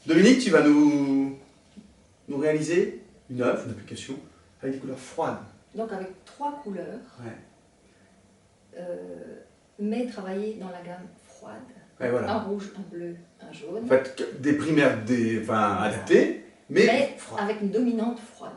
Dominique, tu vas nous réaliser une œuvre, une application, avec des couleurs froides. Donc avec 3 couleurs, Ouais. mais travailler dans la gamme froide. Ouais, voilà. Un rouge, un bleu, un jaune. En fait, des primaires adaptées, mais froides. Avec une dominante froide.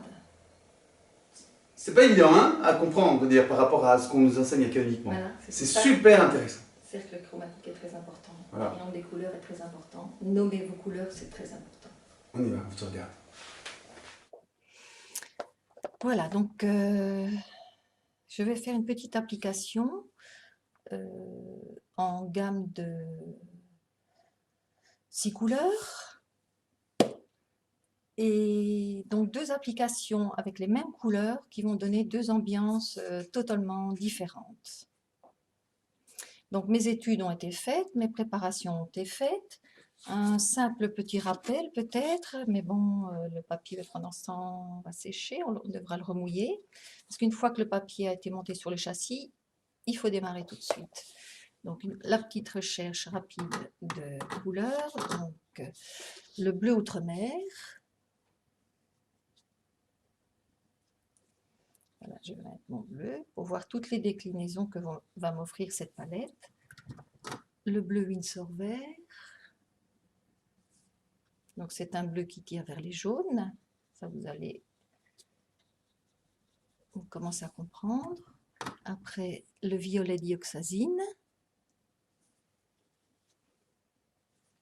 C'est pas évident hein, à comprendre, je veux dire, par rapport à ce qu'on nous enseigne académiquement. Voilà, c'est super intéressant. Le cercle chromatique est très important. Voilà. Le nom des couleurs est très important. Nommer vos couleurs, c'est très important. On y va, on se regarde. Voilà, donc je vais faire une petite application en gamme de 6 couleurs. Et donc 2 applications avec les mêmes couleurs qui vont donner 2 ambiances totalement différentes. Donc mes études ont été faites, mes préparations ont été faites. Un simple petit rappel peut-être, mais bon, le papier pendant ce temps va sécher, on devra le remouiller. Parce qu'une fois que le papier a été monté sur le châssis, il faut démarrer tout de suite. Donc la petite recherche rapide de couleurs. Donc le bleu outre-mer. Voilà, je vais mettre mon bleu pour voir toutes les déclinaisons que va m'offrir cette palette. Le bleu Winsor vert. Donc c'est un bleu qui tire vers les jaunes. Ça vous allez commencer à comprendre. Après le violet dioxazine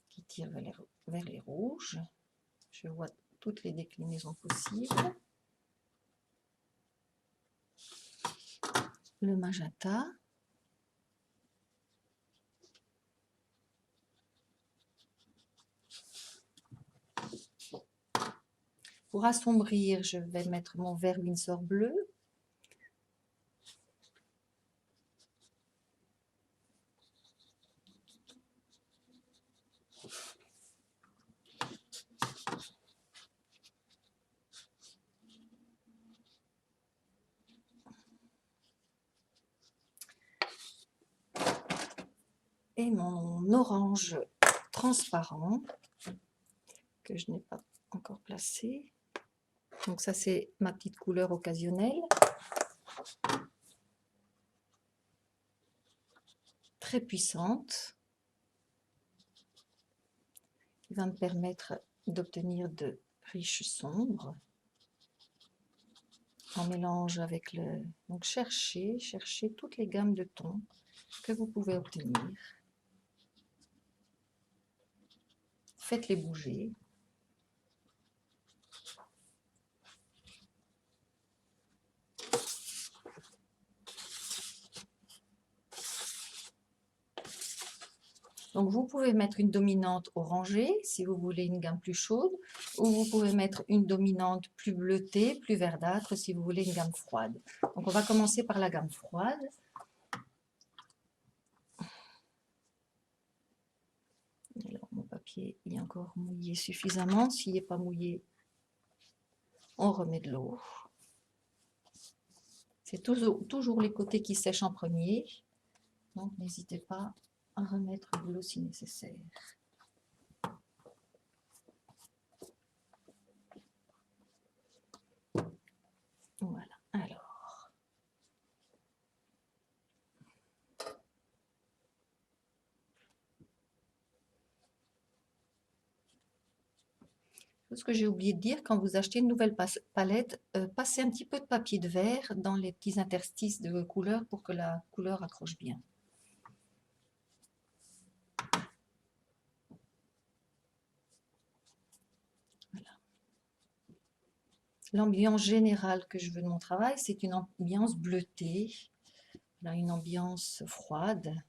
qui tire vers les rouges. Je vois toutes les déclinaisons possibles. Le magenta. Pour assombrir, je vais mettre mon vert Winsor bleu. Et mon orange transparent que je n'ai pas encore placé. Donc ça c'est ma petite couleur occasionnelle. Très puissante. Qui va me permettre d'obtenir de riches sombres. En mélange avec le... Donc cherchez toutes les gammes de tons que vous pouvez obtenir. Faites-les bouger. Donc vous pouvez mettre une dominante orangée si vous voulez une gamme plus chaude, ou vous pouvez mettre une dominante plus bleutée, plus verdâtre si vous voulez une gamme froide. Donc on va commencer par la gamme froide. Alors mon papier est encore mouillé suffisamment, s'il n'est pas mouillé, on remet de l'eau. C'est toujours les côtés qui sèchent en premier, donc n'hésitez pas à remettre de l'eau si nécessaire. Voilà, alors. Ce que j'ai oublié de dire, quand vous achetez une nouvelle palette, passez un petit peu de papier de verre dans les petits interstices de couleurs pour que la couleur accroche bien. Voilà. L'ambiance générale que je veux de mon travail, c'est une ambiance bleutée, là, une ambiance froide.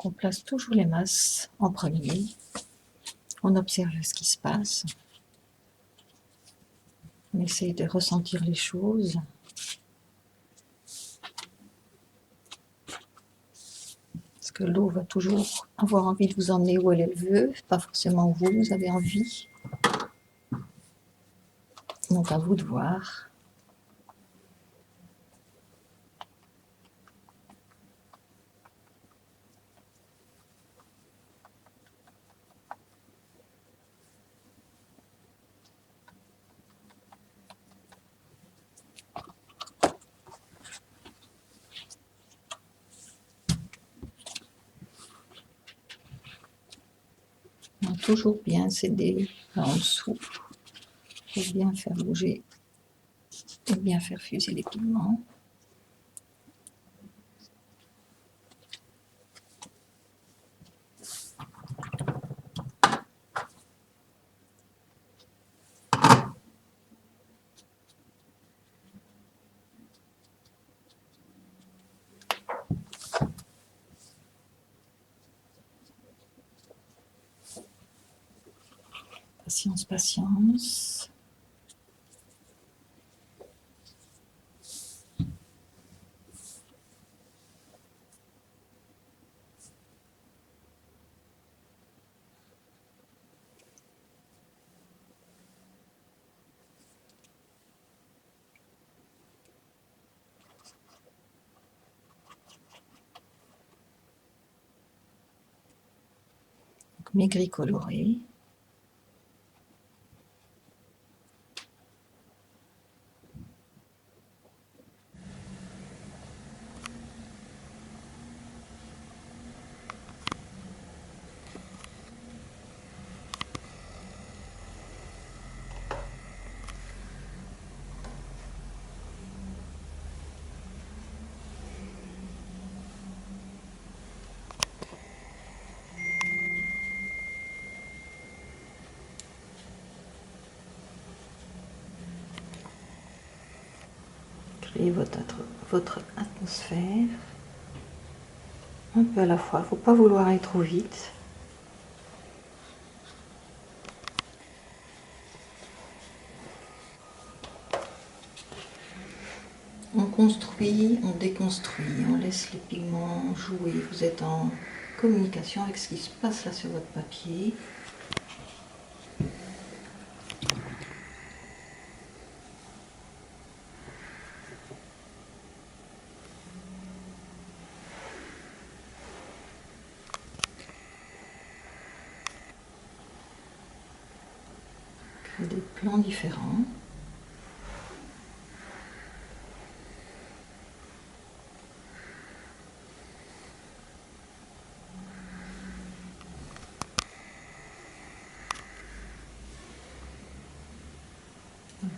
Donc on place toujours les masses en premier. On observe ce qui se passe. On essaye de ressentir les choses. Parce que l'eau va toujours avoir envie de vous emmener où elle veut, pas forcément où vous avez envie. Donc à vous de voir. Donc, toujours bien s'aider là en dessous pour bien faire bouger et bien faire fuser les pigments. Patience, patience. Donc, mes gris colorés. Créez votre atmosphère. Un peu à la fois, il ne faut pas vouloir aller trop vite. On construit, on déconstruit, on laisse les pigments jouer. Vous êtes en communication avec ce qui se passe là sur votre papier. Créez des plans différents.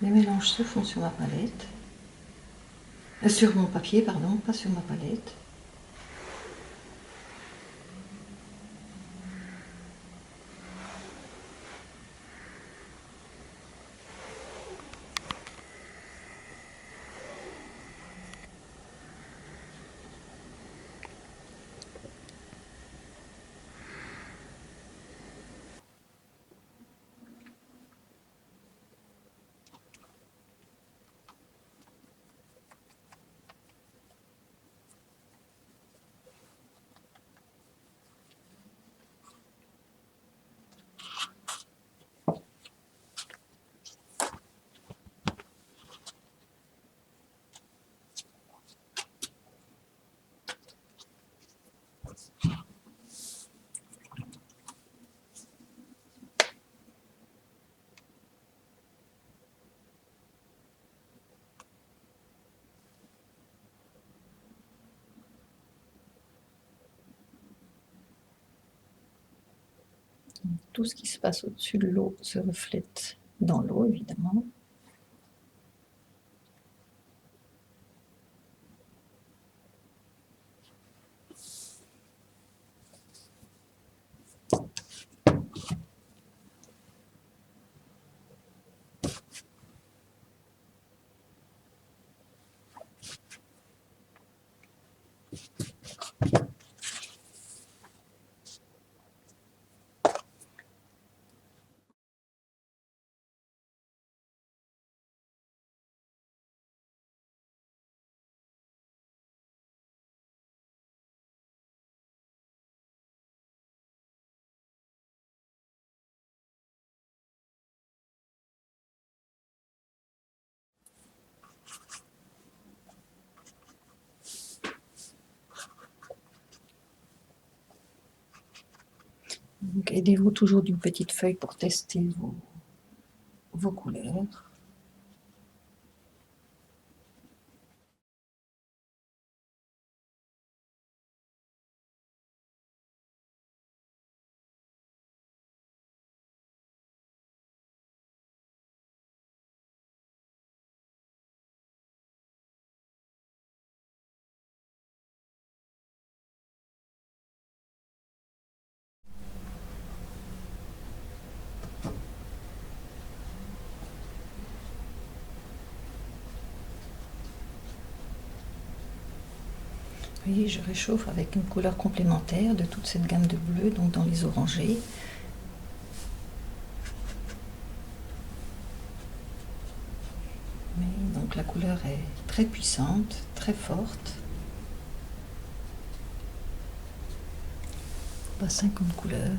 Les mélanges se font sur ma palette. Sur mon papier, pardon, pas sur ma palette. Tout ce qui se passe au-dessus de l'eau se reflète dans l'eau, évidemment. Donc aidez-vous toujours d'une petite feuille pour tester vos couleurs. Vous voyez, je réchauffe avec une couleur complémentaire de toute cette gamme de bleu, donc dans les orangés. Mais donc la couleur est très puissante, très forte. Pas 50 couleurs.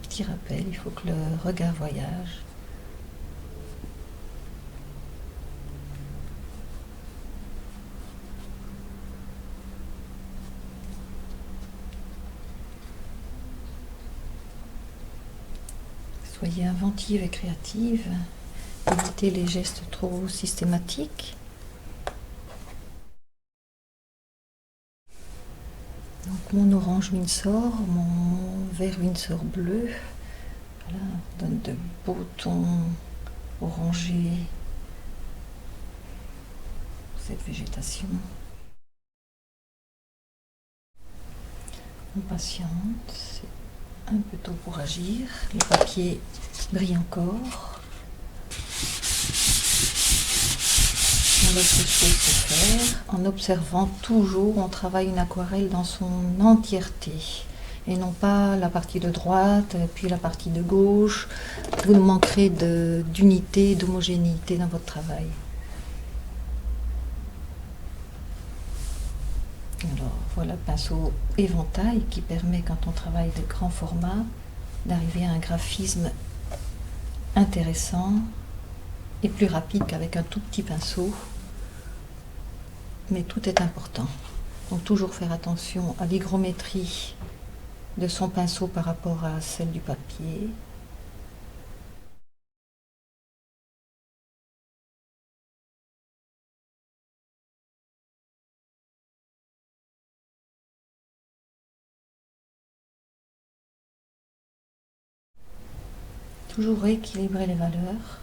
Petit rappel, il faut que le regard voyage. Soyez inventive et créative. Évitez les gestes trop systématiques. Donc mon orange Winsor, mon vert Winsor bleu, voilà, donne de beaux tons orangés, cette végétation. On patiente, c'est un peu tôt pour agir. Le papier brille encore. On laisse les choses se faire. En observant toujours, on travaille une aquarelle dans son entièreté. Et non pas la partie de droite, puis la partie de gauche. Vous manquerez d'unité, d'homogénéité dans votre travail. Alors voilà le pinceau éventail qui permet, quand on travaille de grand format, d'arriver à un graphisme intéressant et plus rapide qu'avec un tout petit pinceau. Mais tout est important. Donc toujours faire attention à l'hygrométrie de son pinceau par rapport à celle du papier. Toujours rééquilibrer les valeurs.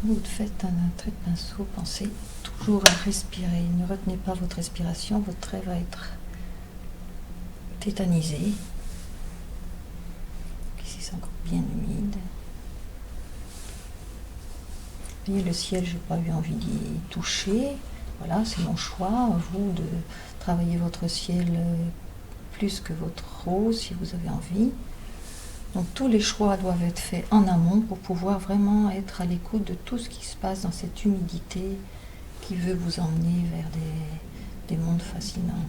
Quand vous faites un trait de pinceau, pensez toujours à respirer. Ne retenez pas votre respiration, votre trait va être tétanisé. Ici c'est encore bien humide. Vous voyez, le ciel, je n'ai pas eu envie d'y toucher. Voilà, c'est mon choix, à vous de travailler votre ciel plus que votre rose si vous avez envie. Donc tous les choix doivent être faits en amont pour pouvoir vraiment être à l'écoute de tout ce qui se passe dans cette humidité qui veut vous emmener vers des mondes fascinants.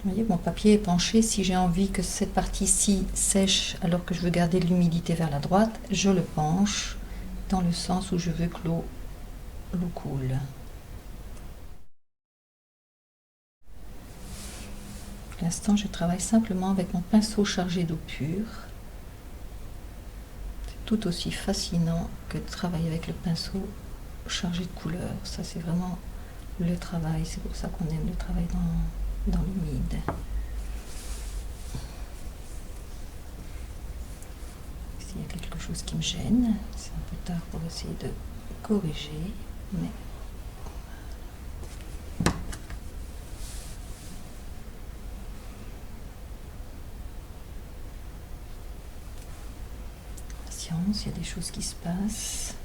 Vous voyez, mon papier est penché. Si j'ai envie que cette partie-ci sèche alors que je veux garder l'humidité vers la droite, je le penche dans le sens où je veux que l'eau coule. Pour l'instant, je travaille simplement avec mon pinceau chargé d'eau pure. C'est tout aussi fascinant que de travailler avec le pinceau chargé de couleurs. Ça, c'est vraiment le travail. C'est pour ça qu'on aime le travail dans l'humide. S'il y a quelque chose qui me gêne, c'est un peu tard pour essayer de corriger, mais patience, il y a des choses qui se passent.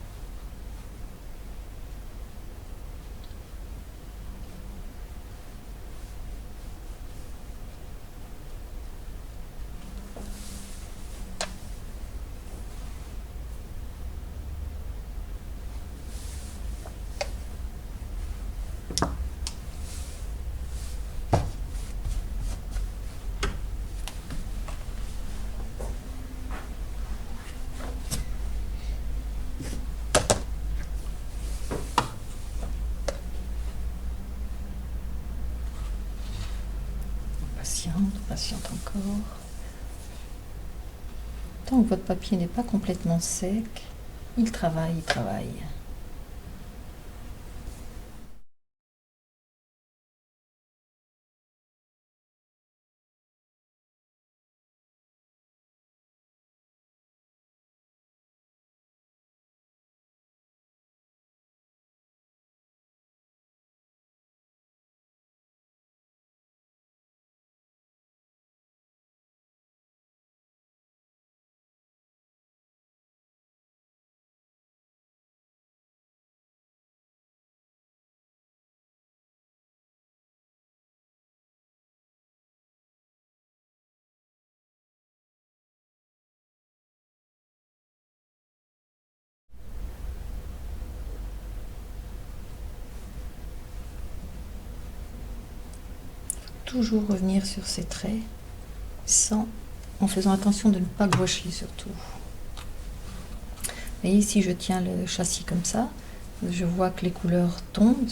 Patiente encore. Tant que votre papier n'est pas complètement sec, il travaille, il travaille. Toujours revenir sur ces traits, en faisant attention de ne pas gouacher surtout. Et ici, je tiens le châssis comme ça. Je vois que les couleurs tombent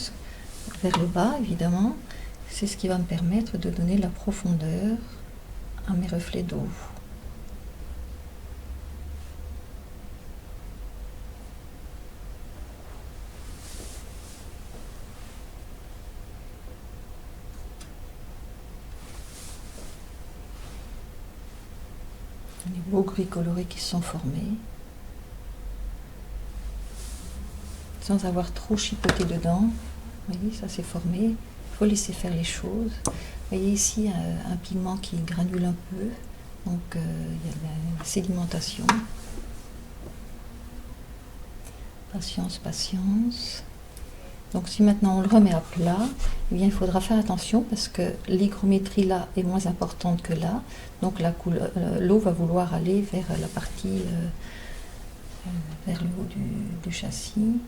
vers le bas, évidemment. C'est ce qui va me permettre de donner la profondeur à mes reflets d'eau. Les beaux gris colorés qui se sont formés. Sans avoir trop chipoté dedans. Vous voyez, ça s'est formé. Il faut laisser faire les choses. Vous voyez ici un pigment qui granule un peu. Donc il y a de la sédimentation. Patience, patience. Donc si maintenant on le remet à plat, eh bien, il faudra faire attention parce que l'hygrométrie là est moins importante que là. Donc l'eau va vouloir aller vers la partie, vers le haut du châssis.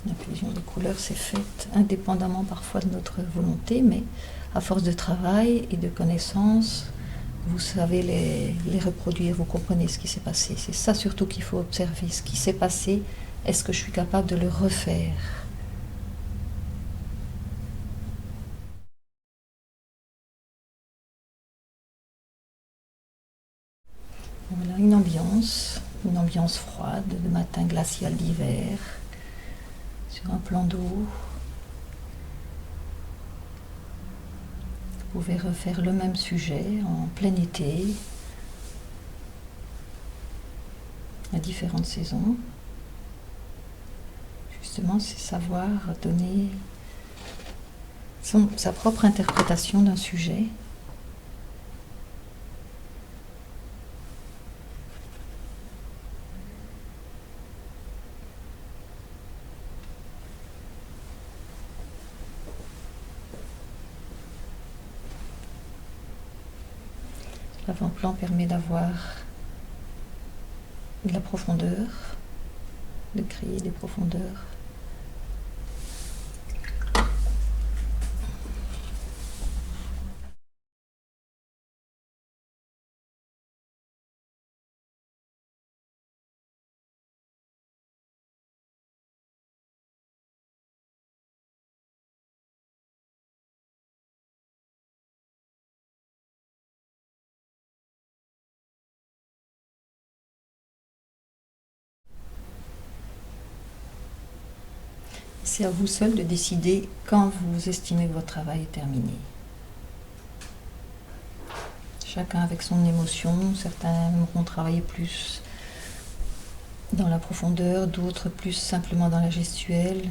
L'infusion des couleurs s'est faite indépendamment parfois de notre volonté, mais à force de travail et de connaissances, vous savez les reproduire, vous comprenez ce qui s'est passé. C'est ça surtout qu'il faut observer, ce qui s'est passé, est-ce que je suis capable de le refaire? Voilà, une ambiance froide, de matin glacial d'hiver, sur un plan d'eau. Vous pouvez refaire le même sujet en plein été, à différentes saisons. Justement, c'est savoir donner sa propre interprétation d'un sujet. L'avant-plan permet d'avoir de la profondeur, de créer des profondeurs. C'est à vous seul de décider quand vous estimez que votre travail est terminé. Chacun avec son émotion, certains aimeront travailler plus dans la profondeur, d'autres plus simplement dans la gestuelle.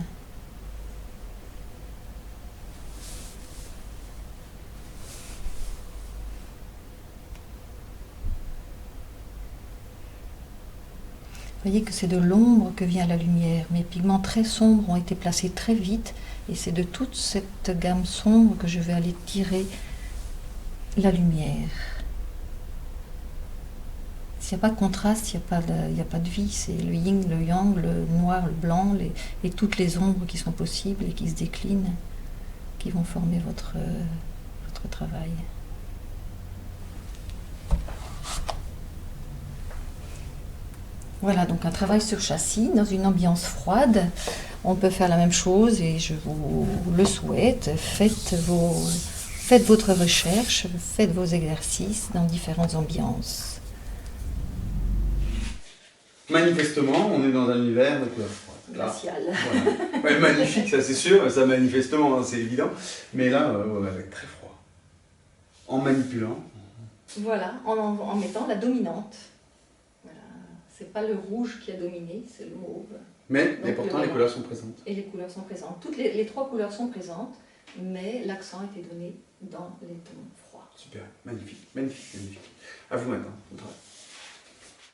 Voyez que c'est de l'ombre que vient la lumière. Mes pigments très sombres ont été placés très vite et c'est de toute cette gamme sombre que je vais aller tirer la lumière. S'il n'y a pas de contraste, il n'y a pas de vie. C'est le yin, le yang, le noir, le blanc et toutes les ombres qui sont possibles et qui se déclinent, qui vont former votre travail. Voilà, donc un travail sur châssis dans une ambiance froide. On peut faire la même chose et je vous le souhaite. Faites votre recherche, faites vos exercices dans différentes ambiances. Manifestement, on est dans un univers de couleurs froides. Glacial. Voilà. Ouais, magnifique, ça c'est sûr, ça manifestement, hein, c'est évident. Mais là, avec très froid. En manipulant. Voilà, en mettant la dominante. Voilà. C'est pas le rouge qui a dominé, c'est le mauve. Mais pourtant, les couleurs sont présentes. Et les couleurs sont présentes. Toutes les trois couleurs sont présentes, mais l'accent a été donné dans les tons froids. Super, magnifique, magnifique, magnifique. À vous maintenant.